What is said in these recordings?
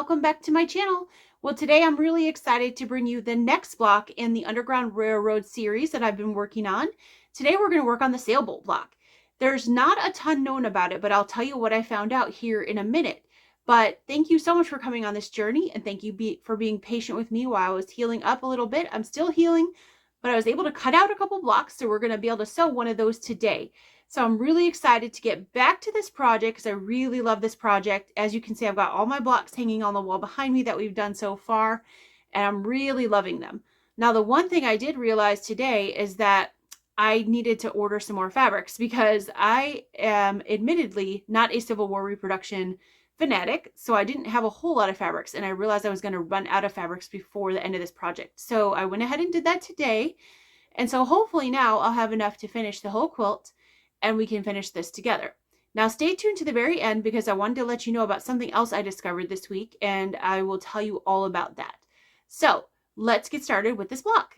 welcome back to my channel. Well, today I'm really excited to bring you the next block in the Underground Railroad series that I've been working on. Today we're going to work on the Sailboat block. There's not a ton known about it, but I'll tell you what I found out here in a minute. But thank you so much for coming on this journey, and thank you for being patient with me while I was healing up a little bit. I'm still healing, but I was able to cut out a couple blocks, so we're going to be able to sew one of those today. So I'm really excited to get back to this project because I really love this project. As you can see, I've got all my blocks hanging on the wall behind me that we've done so far, and I'm really loving them. Now, the one thing I did realize today is that I needed to order some more fabrics because I am admittedly not a Civil War reproduction fanatic, so I didn't have a whole lot of fabrics, and I realized I was going to run out of fabrics before the end of this project. So I went ahead and did that today, and so hopefully now I'll have enough to finish the whole quilt and we can finish this together. Now stay tuned to the very end because I wanted to let you know about something else I discovered this week, and I will tell you all about that. So let's get started with this block.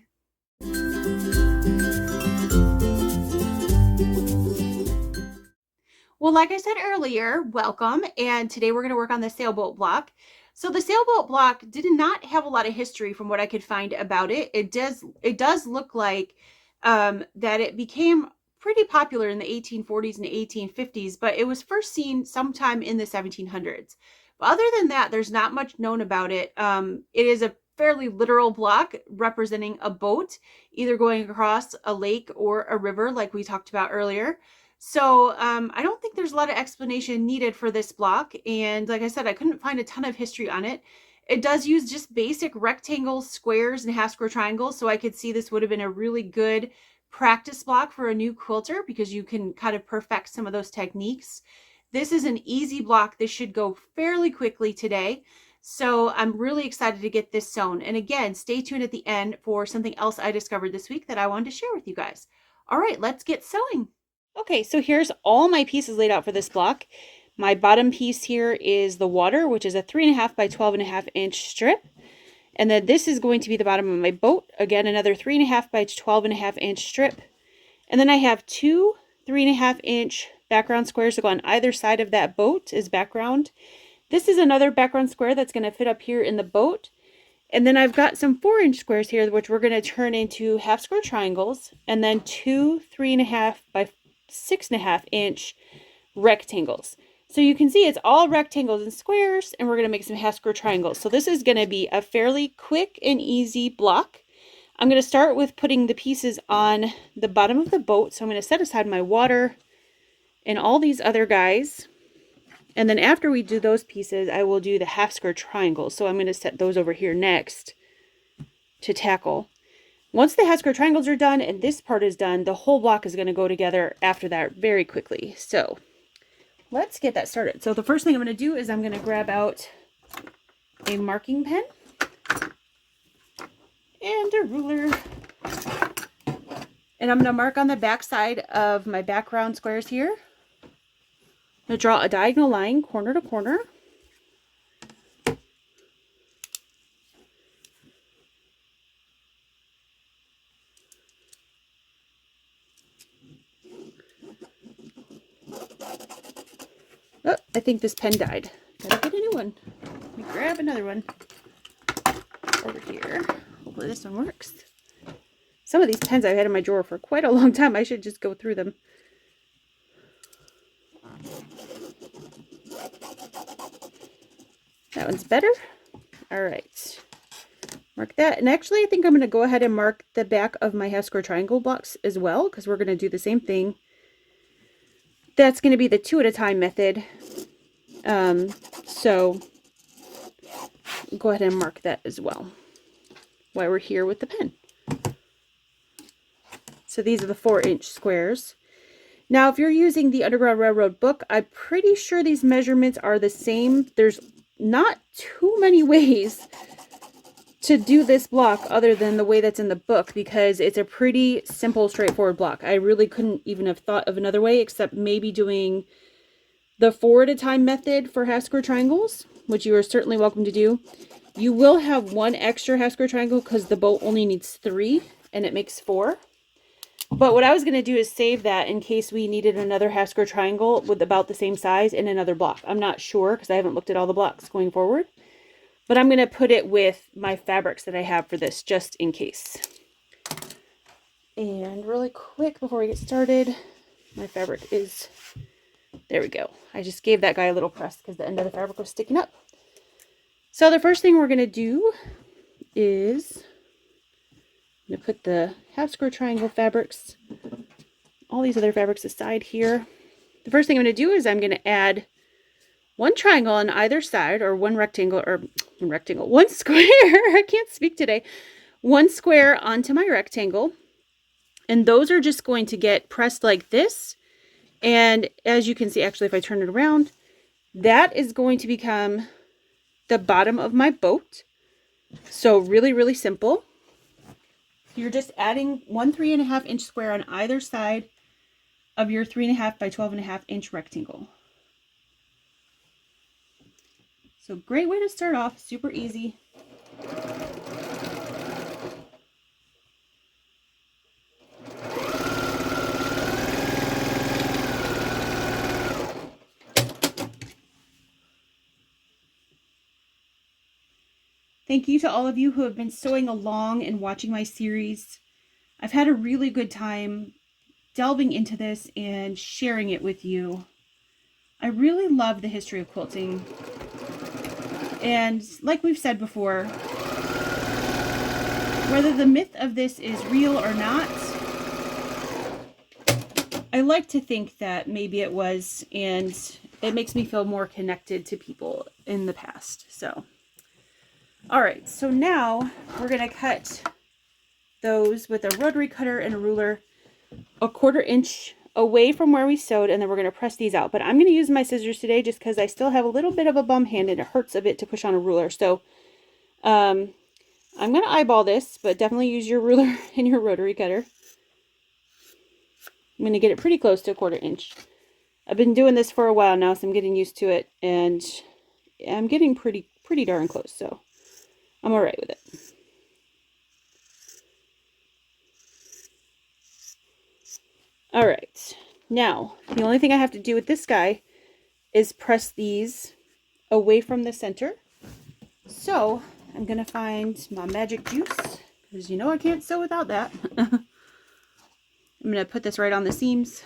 Well, like I said earlier, welcome, and today we're going to work on the Sailboat block. So the Sailboat block did not have a lot of history from what I could find about it. It does look like that it became pretty popular in the 1840s and 1850s, but it was first seen sometime in the 1700s. But other than that, there's not much known about it. It is a fairly literal block representing a boat, either going across a lake or a river like we talked about earlier. So I don't think there's a lot of explanation needed for this block. And like I said, I couldn't find a ton of history on it. It does use just basic rectangles, squares, and half square triangles. So I could see this would have been a really good practice block for a new quilter because you can kind of perfect some of those techniques. This is an easy block. This should go fairly quickly today. So I'm really excited to get this sewn. And again, stay tuned at the end for something else I discovered this week that I wanted to share with you guys. All right, let's get sewing. Okay, so here's all my pieces laid out for this block. My bottom piece here is the water, which is a 3.5 by 12.5 inch strip. And then this is going to be the bottom of my boat. Again, another 3.5 by 12.5 inch strip. And then I have two 3.5 inch background squares to go on either side of that boat as background. This is another background square that's going to fit up here in the boat. And then I've got some 4-inch squares here, which we're going to turn into half square triangles. And then two 3.5 by 6.5 inch rectangles. So you can see it's all rectangles and squares, and we're going to make some half square triangles. So this is going to be a fairly quick and easy block. I'm going to start with putting the pieces on the bottom of the boat. So I'm going to set aside my water and all these other guys. And then after we do those pieces, I will do the half square triangles. So I'm going to set those over here next to tackle. Once the half square triangles are done and this part is done, the whole block is going to go together after that very quickly. So let's get that started. So the first thing I'm going to do is I'm going to grab out a marking pen and a ruler. And I'm going to mark on the back side of my background squares here. I'm going to draw a diagonal line corner to corner. Oh, I think this pen died. Gotta get a new one. Let me grab another one over here. Hopefully this one works. Some of these pens I've had in my drawer for quite a long time. I should just go through them. That one's better. All right. Mark that. And actually, I think I'm going to go ahead and mark the back of my half square triangle blocks as well, because we're going to do the same thing. That's going to be the 2 at a time method. So go ahead and mark that as well while we're here with the pen. So these are the 4-inch squares. Now, if you're using the Underground Railroad book, I'm pretty sure these measurements are the same. There's not too many ways to do this block other than the way that's in the book, because it's a pretty simple, straightforward block. I really couldn't even have thought of another way except maybe doing the 4 at a time method for half square triangles, which you are certainly welcome to do. You will have one extra half square triangle because the boat only needs 3 and it makes 4. But what I was going to do is save that in case we needed another half square triangle with about the same size in another block. I'm not sure because I haven't looked at all the blocks going forward. but I'm going to put it with my fabrics that I have for this just in case. And really quick before we get started, my fabric is, there we go. I just gave that guy a little press because the end of the fabric was sticking up. So the first thing we're going to do is I'm going to put the half square triangle fabrics, all these other fabrics aside here. The first thing I'm going to do is I'm going to add one triangle on either side, or one rectangle, one square. I can't speak today. One square onto my rectangle. And those are just going to get pressed like this. And as you can see, actually, if I turn it around, that is going to become the bottom of my boat. So really, really simple. You're just adding one 3.5 inch square on either side of your 3.5 by 12.5 inch rectangle. So great way to start off, super easy. Thank you to all of you who have been sewing along and watching my series. I've had a really good time delving into this and sharing it with you. I really love the history of quilting. And like we've said before, whether the myth of this is real or not, I like to think that maybe it was, and it makes me feel more connected to people in the past. So, all right, so now we're going to cut those with a rotary cutter and a ruler 1/4 inch away from where we sewed, and then we're going to press these out. But I'm going to use my scissors today just because I still have a little bit of a bum hand and it hurts a bit to push on a ruler. So I'm going to eyeball this, but definitely use your ruler and your rotary cutter. I'm going to get it pretty close to 1/4 inch. I've been doing this for a while now, so I'm getting used to it, and I'm getting pretty darn close, so I'm all right with it. All right, now the only thing I have to do with this guy is press these away from the center. So I'm gonna find my magic juice, because you know I can't sew without that. I'm gonna put this right on the seams.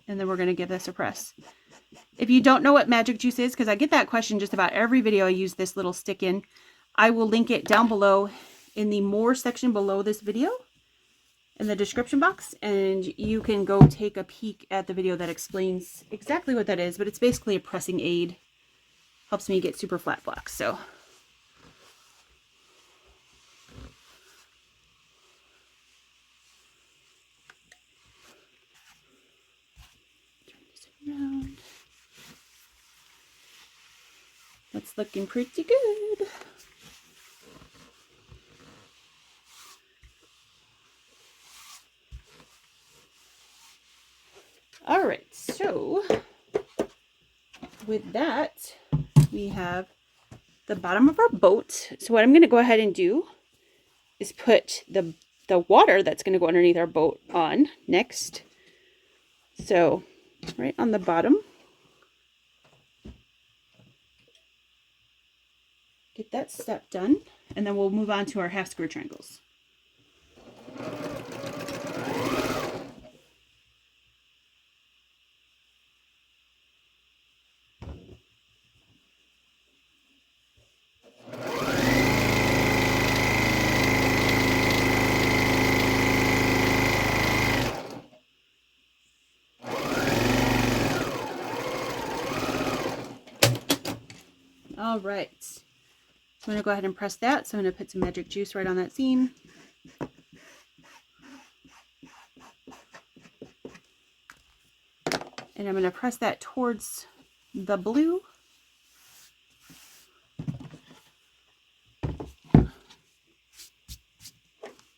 And then we're gonna give this a press. If you don't know what magic juice is, because I get that question just about every video I use this little stick in, I will link it down below in the more section below this video in the description box, and you can go take a peek at the video that explains exactly what that is. But it's basically a pressing aid. Helps me get super flat blocks. So turn this around. That's looking pretty good. All right, so with that, we have the bottom of our boat. So what I'm going to go ahead and do is put the water that's going to go underneath our boat on next. So right on the bottom. Get that step done, and then we'll move on to our half square triangles. All right, so I'm going to go ahead and press that. So I'm going to put some magic juice right on that seam. And I'm going to press that towards the blue.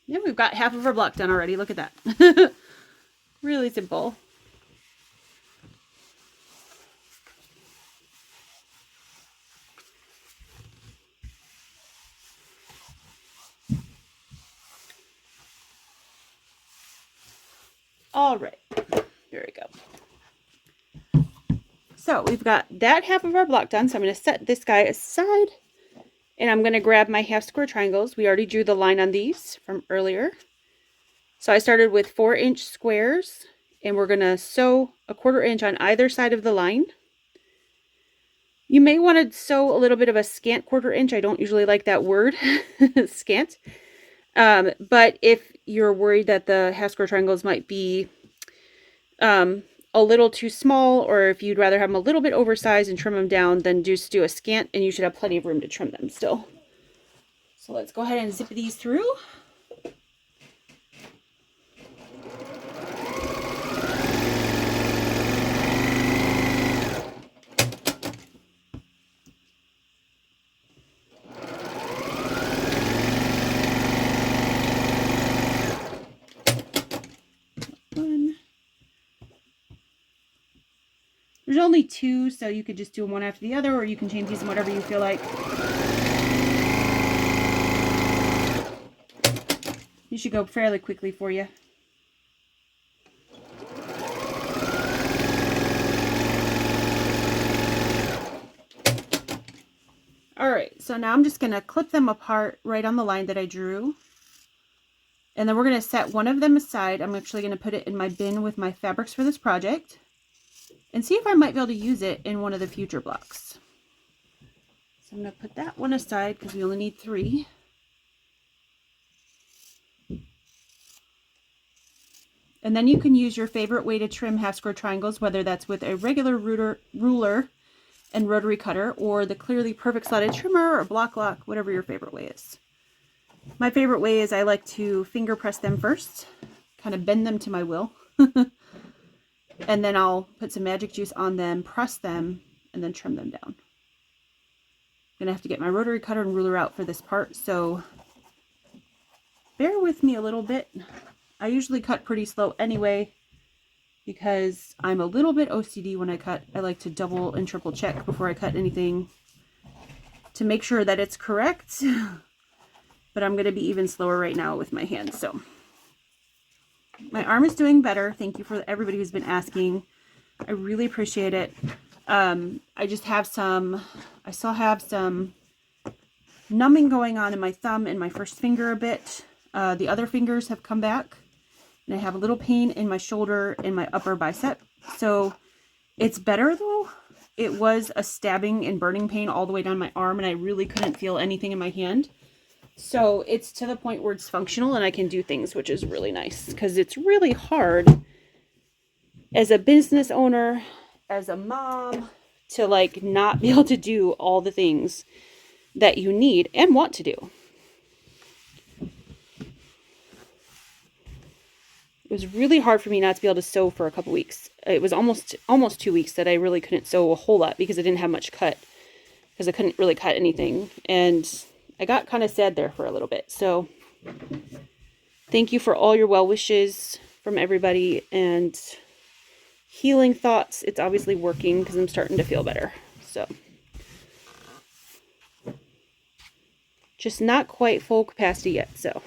Yeah, we've got half of our block done already. Look at that. Really simple. All right. Here we go. So we've got that half of our block done. So I'm going to set this guy aside, and I'm going to grab my half square triangles. We already drew the line on these from earlier. So I started with 4-inch squares, and we're going to sew a 1/4 inch on either side of the line. You may want to sew a little bit of a scant 1/4 inch. I don't usually like that word, scant. But if you're worried that the half square triangles might be a little too small, or if you'd rather have them a little bit oversized and trim them down, then just do a scant, and you should have plenty of room to trim them still. So let's go ahead and zip these through. There's only 2, so you could just do them one after the other, or you can change these in whatever you feel like. You should go fairly quickly for you. Alright, so now I'm just going to clip them apart right on the line that I drew. And then we're going to set one of them aside. I'm actually going to put it in my bin with my fabrics for this project, and see if I might be able to use it in one of the future blocks. So I'm going to put that one aside because we only need 3. And then you can use your favorite way to trim half square triangles, whether that's with a regular ruler and rotary cutter, or the Clearly Perfect slotted trimmer, or block lock, whatever your favorite way is. My favorite way is I like to finger press them first, kind of bend them to my will. And then I'll put some magic juice on them, press them, and then trim them down. I'm going to have to get my rotary cutter and ruler out for this part, so bear with me a little bit. I usually cut pretty slow anyway, because I'm a little bit OCD when I cut. I like to double and triple check before I cut anything to make sure that it's correct. But I'm going to be even slower right now with my hands, so... My arm is doing better. Thank you for everybody who's been asking. I really appreciate it. I just have I still have some numbing going on in my thumb and my first finger a bit. The other fingers have come back, and I have a little pain in my shoulder and my upper bicep. So it's better though. It was a stabbing and burning pain all the way down my arm, and I really couldn't feel anything in my hand. So it's to the point where it's functional and I can do things, which is really nice, because it's really hard as a business owner, as a mom, to like not be able to do all the things that you need and want to do. It was really hard for me not to be able to sew for a couple weeks. It was almost 2 weeks that I really couldn't sew a whole lot because I didn't have much cut, because I couldn't really cut anything. And I got kind of sad there for a little bit. So thank you for all your well wishes from everybody and healing thoughts. It's obviously working because I'm starting to feel better. So just not quite full capacity yet. So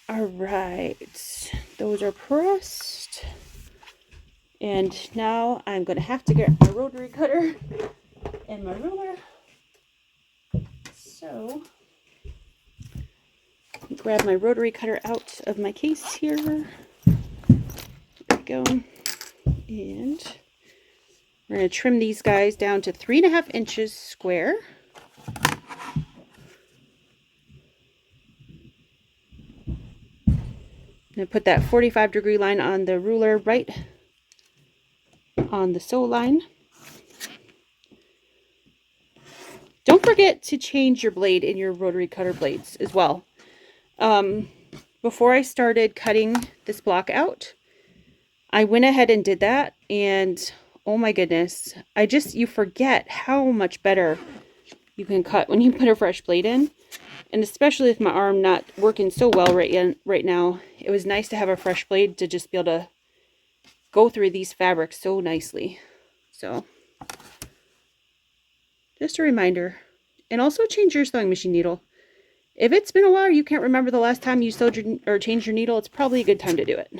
all right, those are pressed. And now I'm going to have to get my rotary cutter and my ruler. So, grab my rotary cutter out of my case here. There we go. And we're going to trim these guys down to 3.5 inches square. I'm going to put that 45-degree line on the ruler right on the sew line. Don't forget to change your blade in your rotary cutter blades as well. Before I started cutting this block out, I went ahead and did that, and oh my goodness, you forget how much better you can cut when you put a fresh blade in. And especially with my arm not working so well right now, it was nice to have a fresh blade to just be able to go through these fabrics so nicely. So just a reminder. And also change your sewing machine needle. If it's been a while, you can't remember the last time you sewed your, or changed your needle, it's probably a good time to do it.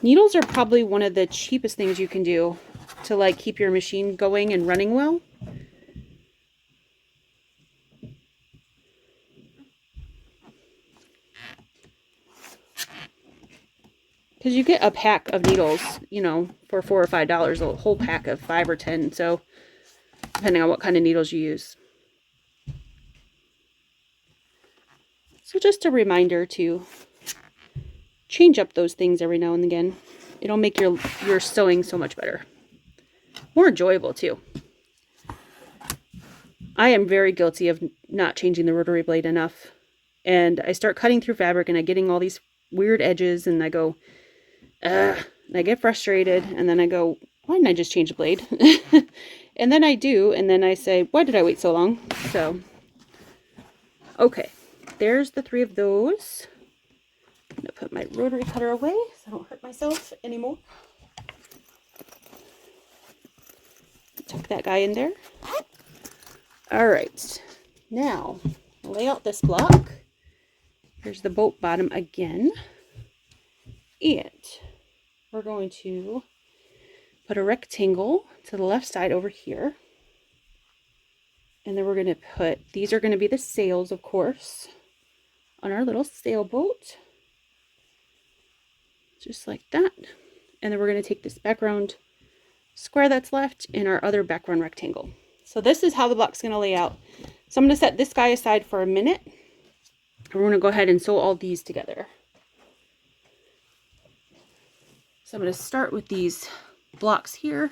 Needles are probably one of the cheapest things you can do to like keep your machine going and running well. Because you get a pack of needles, you know, for $4 or $5, a whole pack of 5 or 10. So depending on what kind of needles you use. So just a reminder to change up those things every now and again. It'll make your sewing so much better. More enjoyable too. I am very guilty of not changing the rotary blade enough. And I start cutting through fabric and I'm getting all these weird edges and I go, ugh, and I get frustrated and then I go, why didn't I just change the blade? And then I do, and then I say, why did I wait so long? So, okay, there's the 3 of those. I'm going to put my rotary cutter away so I don't hurt myself anymore. Tuck that guy in there. All right, now lay out this block. Here's the boat bottom again. And we're going to put a rectangle to the left side over here. And then we're going to put, these are going to be the sails, of course, on our little sailboat. Just like that. And then we're going to take this background square that's left in our other background rectangle. So this is how the block's going to lay out. So I'm going to set this guy aside for a minute. And we're going to go ahead and sew all these together. So I'm going to start with these blocks here.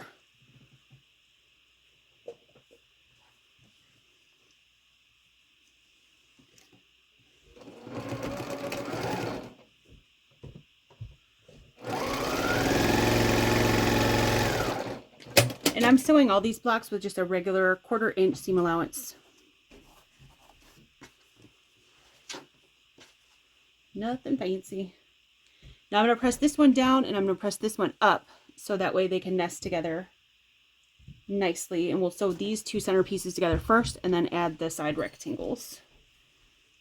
And I'm sewing all these blocks with just a regular 1/4 inch seam allowance. Nothing fancy. Now I'm going to press this one down and I'm going to press this one up so that way they can nest together nicely. And we'll sew these 2 center pieces together first and then add the side rectangles.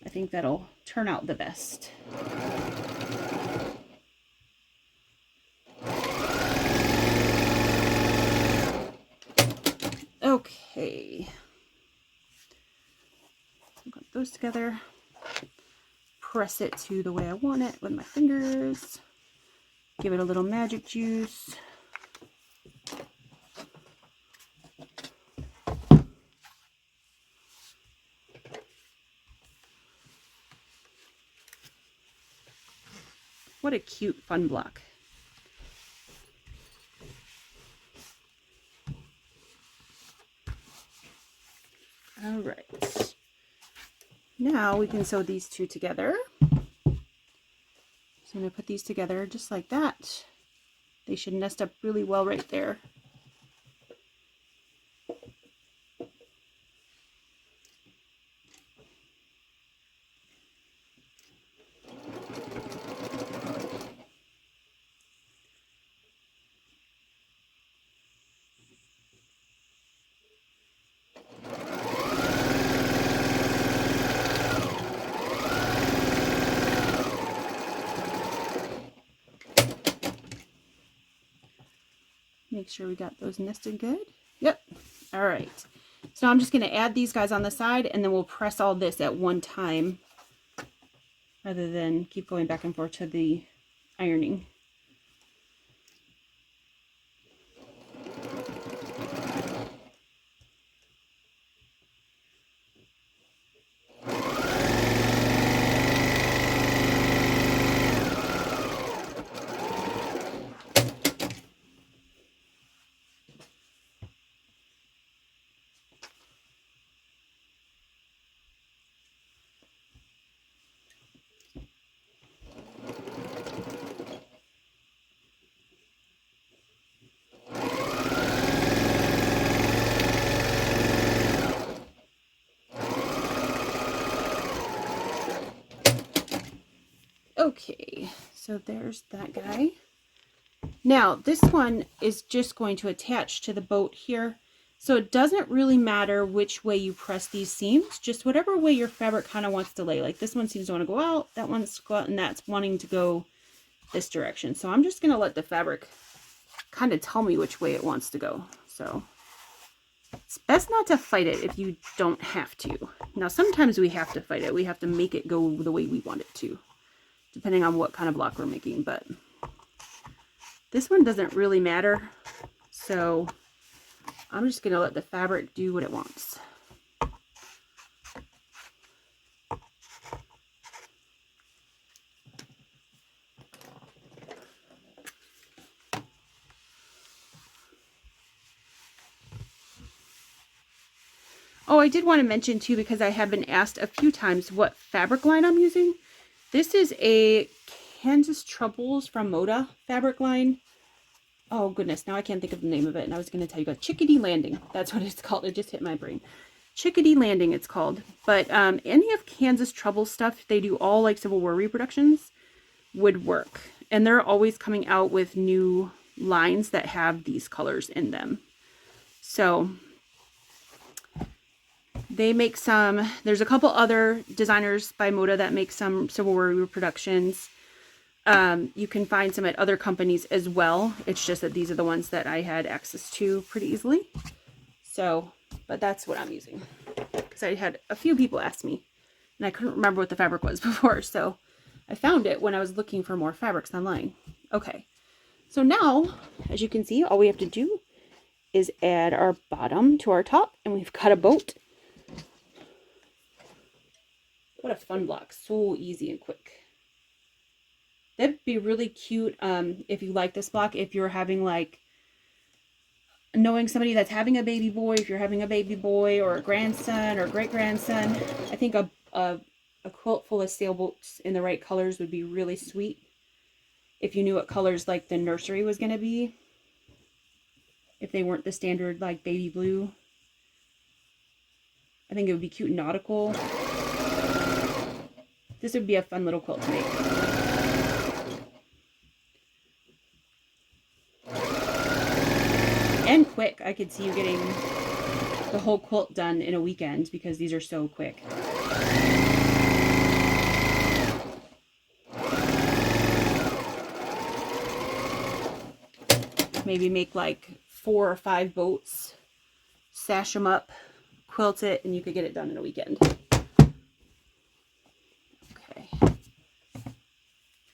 I think that'll turn out the best. Okay. Got those together. Press it to the way I want it with my fingers. Give it a little magic juice. What a cute, fun block. All right. Now we can sew these 2 together. So I'm going to put these together just like that. They should nest up really well right there. Make sure we got those nested good. Yep. All right. So I'm just going to add these guys on the side and then we'll press all this at one time rather than keep going back and forth to the ironing. Okay, so there's that guy. Now this one is just going to attach to the boat here. So it doesn't really matter which way you press these seams, just whatever way your fabric kind of wants to lay. Like this one seems to want to go out, that one's to go out, and that's wanting to go this direction. So I'm just going to let the fabric kind of tell me which way it wants to go. So it's best not to fight it if you don't have to. Now sometimes we have to fight it. We have to make it go the way we want it to, depending on what kind of block we're making. But this one doesn't really matter. So I'm just going to let the fabric do what it wants. Oh, I did want to mention too, because I have been asked a few times what fabric line I'm using. This is a Kansas Troubles from Moda fabric line. Oh goodness, now I can't think of the name of it, and I was going to tell you about Chickadee Landing. That's what it's called. It just hit my brain. Chickadee Landing it's called. But any of Kansas Trouble stuff, they do all like Civil War reproductions, would work. And they're always coming out with new lines that have these colors in them. So they make some, there's a couple other designers by Moda that make some Civil War reproductions. You can find some at other companies as well. It's just that these are the ones that I had access to pretty easily. So, but that's what I'm using. Because I had a few people ask me, and I couldn't remember what the fabric was before. So I found it when I was looking for more fabrics online. Okay. So now, as you can see, all we have to do is add our bottom to our top, and we've got a boat. What a fun block. So easy and quick. That'd be really cute if you like this block, if you're having like, knowing somebody that's having a baby boy, if you're having a baby boy or a grandson or great-grandson. I think a quilt full of sailboats in the right colors would be really sweet. If you knew what colors like the nursery was going to be. If they weren't the standard like baby blue. I think it would be cute and nautical. This would be a fun little quilt to make. And quick. I could see you getting the whole quilt done in a weekend because these are so quick. Maybe make like 4 or 5 boats, sash them up, quilt it, and you could get it done in a weekend.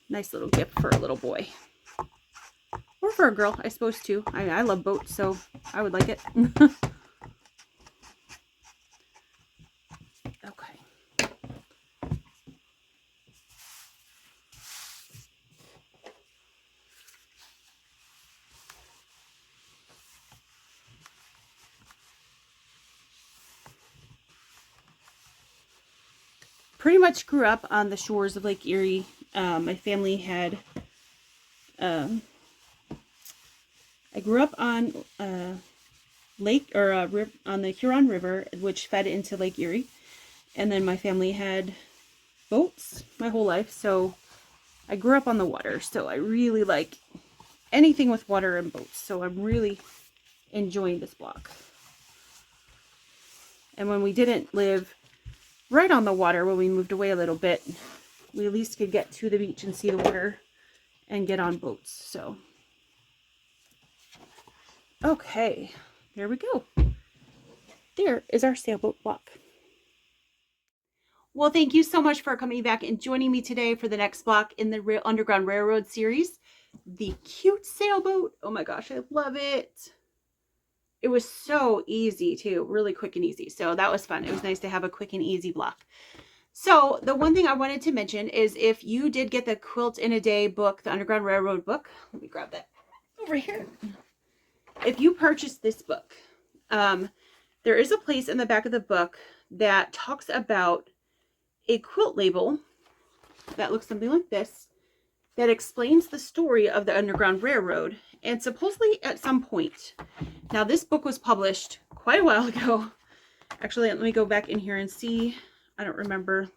Nice little gift for a little boy. Or for a girl, I suppose, too. I love boats, so I would like it. Okay. Pretty much grew up on the shores of Lake Erie. My family had, I grew up on lake, or on the Huron River, which fed into Lake Erie. And then my family had boats my whole life, so I grew up on the water. So I really like anything with water and boats. So I'm really enjoying this block. And when we didn't live right on the water, when we moved away a little bit, we at least could get to the beach and see the water and get on boats. So, okay, there we go. There is our sailboat block. Well, thank you so much for coming back and joining me today for the next block in the Underground Railroad series. The cute sailboat. Oh my gosh, I love it. It was so easy too, really quick and easy. So that was fun. It was nice to have a quick and easy block. So the one thing I wanted to mention is if you did get the Quilt in a Day book, the Underground Railroad book, let me grab that over here. If you purchased this book, there is a place in the back of the book that talks about a quilt label that looks something like this, that explains the story of the Underground Railroad. And supposedly at some point, now this book was published quite a while ago. Actually, let me go back in here and see. I don't remember.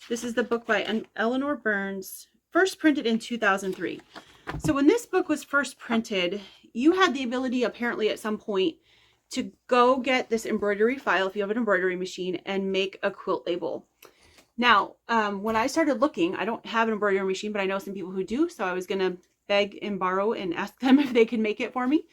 This is the book by Eleanor Burns, first printed in 2003. So when this book was first printed, you had the ability apparently at some point to go get this embroidery file if you have an embroidery machine and make a quilt label. Now, when I started looking, I don't have an embroidery machine, but I know some people who do, so I was going to beg and borrow and ask them if they could make it for me.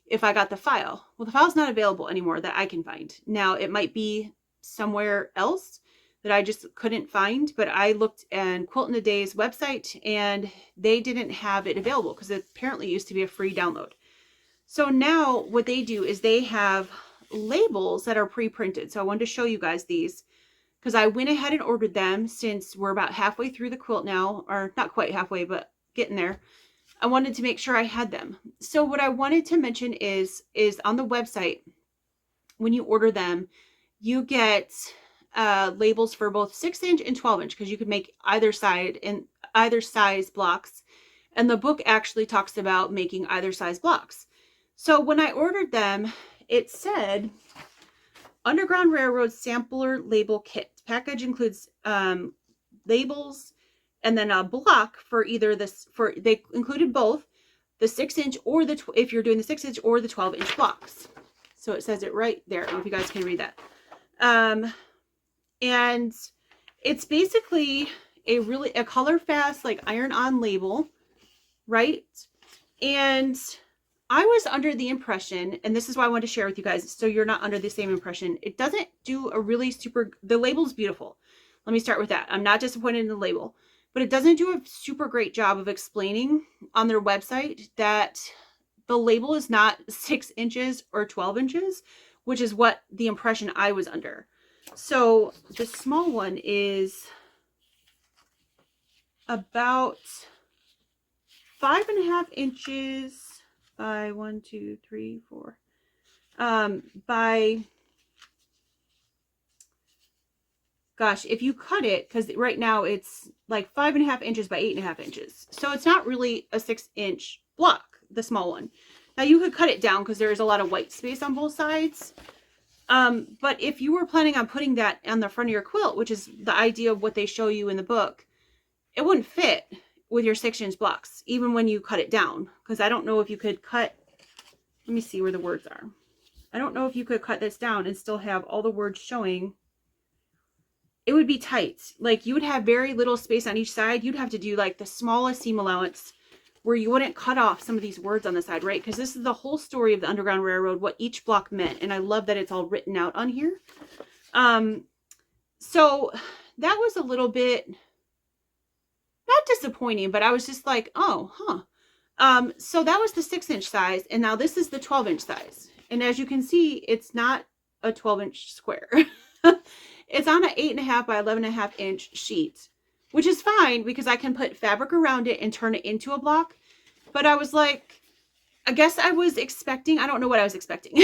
If I got the file. Well, the file's not available anymore that I can find. Now, it might be somewhere else that I just couldn't find, but I looked on Quilt in a Day's website and they didn't have it available because it apparently used to be a free download. So now what they do is they have labels that are pre-printed. So I wanted to show you guys these because I went ahead and ordered them since we're about halfway through the quilt now, or not quite halfway, but getting there. I wanted to make sure I had them. So what I wanted to mention is on the website, when you order them, you get labels for both 6-inch and 12-inch because you could make either side and either size blocks. And the book actually talks about making either size blocks. So when I ordered them, it said Underground Railroad Sampler Label Kit. Package includes labels and then a block for either this, for they included both the 6-inch or the, if you're doing the 6-inch or the 12-inch blocks. So it says it right there. I don't know if you guys can read that. And it's basically a color fast, like iron on label, right? And I was under the impression, and this is why I wanted to share with you guys, so you're not under the same impression. It doesn't do a really the label's beautiful. Let me start with that. I'm not disappointed in the label, but it doesn't do a super great job of explaining on their website that the label is not 6 inches or 12 inches, which is what the impression I was under. So the small one is about 5.5 inches by 1, 2, 3, 4, by, gosh, if you cut it, because right now it's like 5.5 inches by 8.5 inches. So it's not really a 6-inch block, the small one. Now you could cut it down because there is a lot of white space on both sides. But if you were planning on putting that on the front of your quilt, which is the idea of what they show you in the book, it wouldn't fit with your 6-inch blocks, even when you cut it down. Because I don't know if you could cut, let me see where the words are. I don't know if you could cut this down and still have all the words showing. It would be tight. Like you would have very little space on each side. You'd have to do like the smallest seam allowance where you wouldn't cut off some of these words on the side, right? Because this is the whole story of the Underground Railroad, what each block meant. And I love that it's all written out on here. So that was a little bit, not disappointing, but I was just like, oh, huh. So that was the 6-inch size. And now this is the 12-inch size. And as you can see, it's not a 12-inch square. It's on an 8.5 by 11.5 inch sheet, which is fine because I can put fabric around it and turn it into a block. But I was like, I guess I was expecting, I don't know what I was expecting.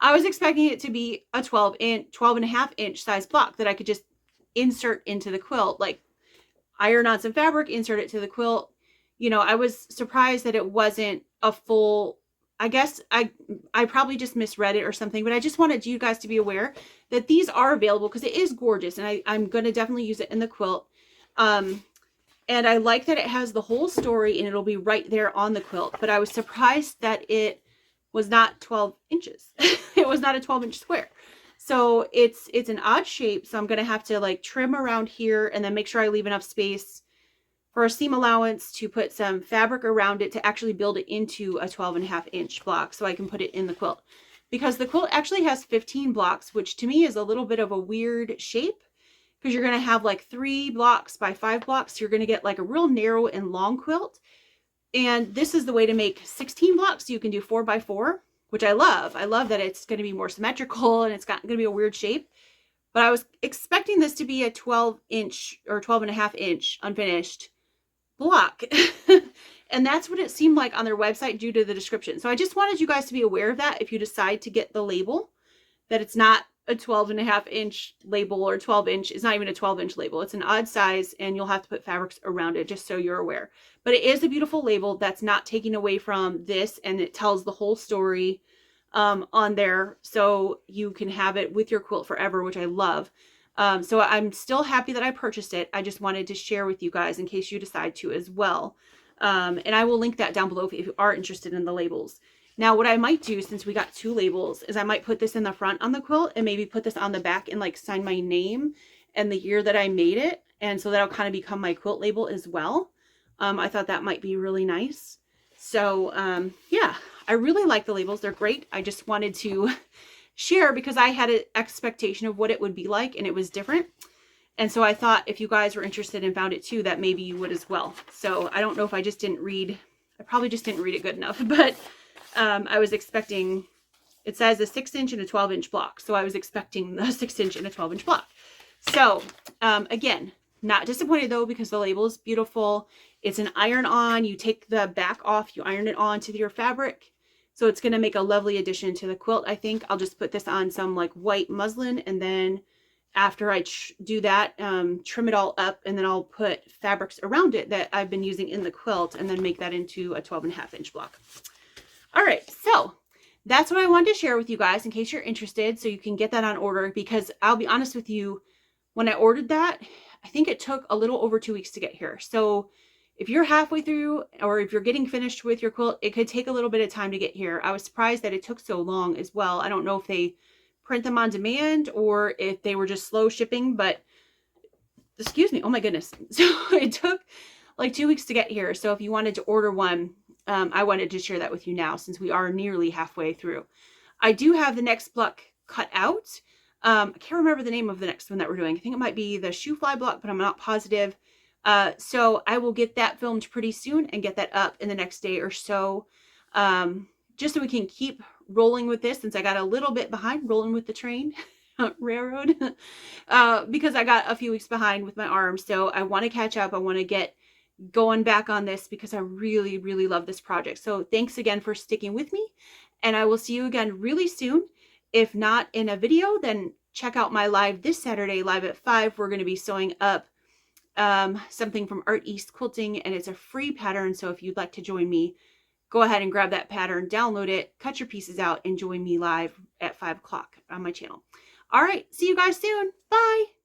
I was expecting it to be a 12.5 inch size block that I could just insert into the quilt, like iron on some fabric, insert it to the quilt. You know, I was surprised that it wasn't a full, I guess I probably just misread it or something, but I just wanted you guys to be aware that these are available because it is gorgeous and I'm going to definitely use it in the quilt. And I like that it has the whole story and it'll be right there on the quilt, but I was surprised that it was not 12 inches. It was not a 12-inch square. So it's an odd shape. So I'm going to have to like trim around here and then make sure I leave enough space for a seam allowance to put some fabric around it to actually build it into a 12.5 inch block so I can put it in the quilt. Because the quilt actually has 15 blocks, which to me is a little bit of a weird shape because you're going to have like 3 blocks by 5 blocks. You're going to get like a real narrow and long quilt. And this is the way to make 16 blocks. So you can do 4 by 4, which I love. I love that it's going to be more symmetrical and it's going to be a weird shape. But I was expecting this to be a 12-inch or 12.5 inch unfinished block. And that's what it seemed like on their website due to the description. So I just wanted you guys to be aware of that if you decide to get the label, that it's not a 12.5 inch label or 12-inch. It's not even a 12-inch label. It's an odd size and you'll have to put fabrics around it just so you're aware. But it is a beautiful label that's not taking away from this, and it tells the whole story on there so you can have it with your quilt forever, which I love. So I'm still happy that I purchased it. I just wanted to share with you guys in case you decide to as well. And I will link that down below if you are interested in the labels. Now, what I might do, since we got 2 labels, is I might put this in the front on the quilt and maybe put this on the back and like sign my name and the year that I made it. And so that'll kind of become my quilt label as well. I thought that might be really nice. So yeah, I really like the labels. They're great. I just wanted to share because I had an expectation of what it would be like and it was different. And so I thought if you guys were interested and found it too, that maybe you would as well. So I don't know if I just didn't read, I probably just didn't read it good enough, but I was expecting, it says a 6-inch and a 12-inch block. So I was expecting the 6-inch and a 12-inch block. So again, not disappointed though, because the label is beautiful. It's an iron on, you take the back off, you iron it on to your fabric. So it's going to make a lovely addition to the quilt. I think I'll just put this on some like white muslin, and then after I do that, trim it all up, and then I'll put fabrics around it that I've been using in the quilt, and then make that into a 12.5-inch block. All right, so that's what I wanted to share with you guys in case you're interested, so you can get that on order, because I'll be honest with you, when I ordered that, I think it took a little over 2 weeks to get here. So if you're halfway through, or if you're getting finished with your quilt, it could take a little bit of time to get here. I was surprised that it took so long as well. I don't know if they print them on demand or if they were just slow shipping, but excuse me, oh my goodness. So it took like 2 weeks to get here. So if you wanted to order one, I wanted to share that with you now since we are nearly halfway through. I do have the next block cut out. I can't remember the name of the next one that we're doing. I think it might be the shoe fly block, but I'm not positive. So I will get that filmed pretty soon and get that up in the next day or so. Just so we can keep rolling with this, since I got a little bit behind rolling with the train railroad because I got a few weeks behind with my arm. So I want to catch up. I want to get going back on this because I really, really love this project. So thanks again for sticking with me, and I will see you again really soon. If not in a video, then check out my live this Saturday, live at 5. We're going to be sewing up something from Art East Quilting, and it's a free pattern. So if you'd like to join me, go ahead and grab that pattern, download it, cut your pieces out, and join me live at 5 o'clock on my channel. All right, see you guys soon. Bye.